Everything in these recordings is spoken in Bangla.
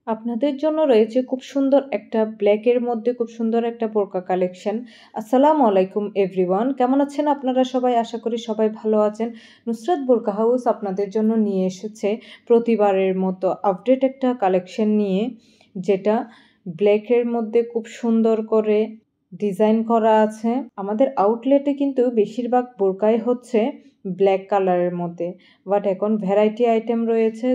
আপনাদের জন্য রয়েছে খুব সুন্দর একটা ব্ল্যাকের মধ্যে খুব সুন্দর একটা বোরকা কালেকশন। আসসালামু আলাইকুম এভরিওয়ান, কেমন আছেন আপনারা সবাই? আশা করি সবাই ভালো আছেন। নুসরাত বোরকা হাউস আপনাদের জন্য নিয়ে এসেছে প্রতিবারের মতো আপডেট একটা কালেকশন নিয়ে, যেটা ব্ল্যাকের মধ্যে খুব সুন্দর করে ডিজাইন করা আছে। আমাদের আউটলেটে কিন্তু বেশিরভাগ বোরকাই হচ্ছে ব্ল্যাক কালারের মধ্যে, বাট এখন ভ্যারাইটি আইটেম রয়েছে।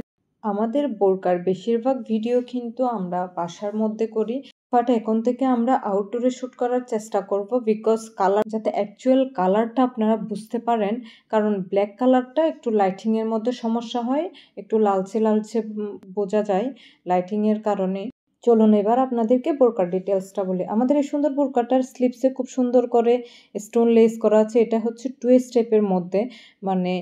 আমাদের বোরকার বেশিরভাগ ভিডিও কিন্তু আমরা বাসার মধ্যে করি, বাট এখন থেকে আমরা আউটডোরে শ্যুট করার চেষ্টা করব, বিকজ কালার যাতে অ্যাকচুয়াল কালারটা আপনারা বুঝতে পারেন। কারণ ব্ল্যাক কালারটা একটু লাইটিংয়ের মধ্যে সমস্যা হয়, একটু লালচে লালচে বোঝা যায় লাইটিংয়ের কারণে। চলুন এবার আপনাদেরকে বোরকার ডিটেলসটা বলি। আমাদের এই সুন্দর বোরকাটার স্লিপসে খুব সুন্দর করে স্টোন লেস করা আছে। এটা হচ্ছে টু স্টেপের মধ্যে, মানে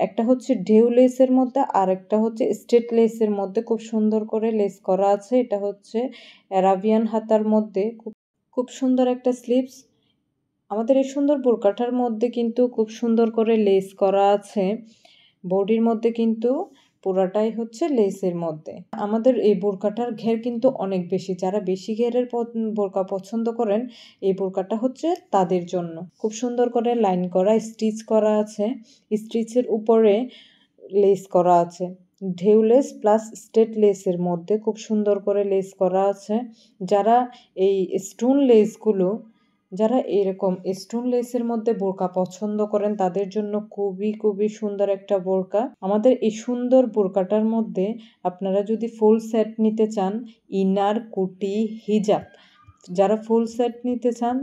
একটা হচ্ছে ঢেউ লেসের মধ্যে আর একটা হচ্ছে স্ট্রেট লেসের মধ্যে খুব সুন্দর করে লেস করা আছে। এটা হচ্ছে অ্যারাবিয়ান হাতার মধ্যে খুব খুব সুন্দর একটা স্লিপস। আমাদের এই সুন্দর বোরকাটার মধ্যে কিন্তু খুব সুন্দর করে লেস করা আছে। বডির মধ্যে কিন্তু পুরাটাই হচ্ছে লেসের মধ্যে। আমাদের এই বোরকাটার ঘের কিন্তু অনেক বেশি, যারা বেশি ঘেরের বোরকা পছন্দ করেন এই বোরকাটা হচ্ছে তাদের জন্য। খুব সুন্দর করে লাইন করা স্টিচ করা আছে, স্টিচের উপরে লেস করা আছে। ঢেউ লেস প্লাস স্ট্রেট লেসের মধ্যে খুব সুন্দর করে লেস করা আছে। যারা এই স্টোন লেসগুলো, যারা এরকম স্টোন লেসের মধ্যে বোরকা পছন্দ করেন তাদের জন্য খুবই খুবই সুন্দর একটা বোরকা। আমাদের এই সুন্দর বোরকাটার মধ্যে আপনারা যদি ফুল সেট নিতে চান, ইনার, কুটি, হিজাব, যারা ফুল সেট নিতে চান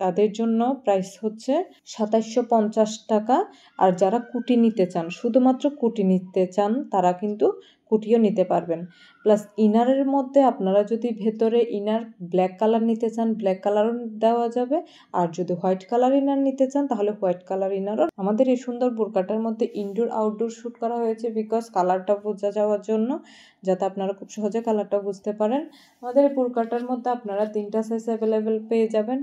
তাদের জন্য প্রাইস হচ্ছে ২৭৫০ টাকা। আর যারা কুটি নিতে চান, শুধুমাত্র কুটি নিতে চান, তারা কিন্তু কুটিও নিতে পারবেন। প্লাস ইনারের মধ্যে আপনারা যদি ভেতরে ইনার ব্ল্যাক কালার নিতে চান, ব্ল্যাক কালারও দেওয়া যাবে। আর যদি হোয়াইট কালার ইনার নিতে চান তাহলে হোয়াইট কালার ইনারও। আমাদের এই সুন্দর বোরকাটার মধ্যে ইনডোর আউটডোর শ্যুট করা হয়েছে, বিকজ কালারটা বোঝা যাওয়ার জন্য, যাতে আপনারা খুব সহজে কালারটা বুঝতে পারেন। আমাদের এই বোরকাটার মধ্যে আপনারা 3টা সাইজ অ্যাভেলেবেল পেয়ে যাবেন,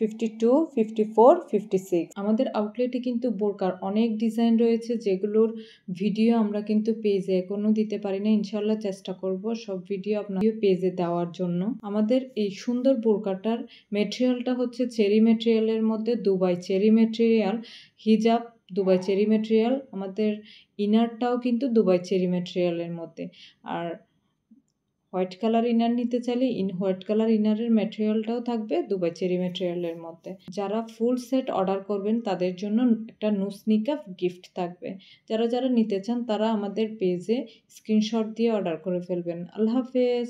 52, 54, 56। আমাদের আউটলেটে কিন্তু বোরকার অনেক ডিজাইন রয়েছে, যেগুলোর ভিডিও আমরা কিন্তু পেজে এখনও দিতে পারি না। ইনশাল্লাহ চেষ্টা করব সব ভিডিও আপনার পেজে দেওয়ার জন্য। আমাদের এই সুন্দর বোরকাটার মেটেরিয়ালটা হচ্ছে চেরি মেটেরিয়ালের মধ্যে, দুবাই চেরি মেটেরিয়াল। হিজাব দুবাই চেরি মেটেরিয়াল, আমাদের ইনারটাও কিন্তু দুবাই চেরি মেটেরিয়ালের মধ্যে। আর হোয়াইট কালার ইনার নিতে চাইলে হোয়াইট কালার ইনারের ম্যাটেরিয়ালটাও থাকবে দুবাই চেরি ম্যাটেরিয়ালের মধ্যে। যারা ফুল সেট অর্ডার করবেন তাদের জন্য একটা নুসনিকা গিফট থাকবে। যারা যারা নিতে চান তারা আমাদের পেজে স্ক্রিনশট দিয়ে অর্ডার করে ফেলবেন। আল্লাহ হাফেজ।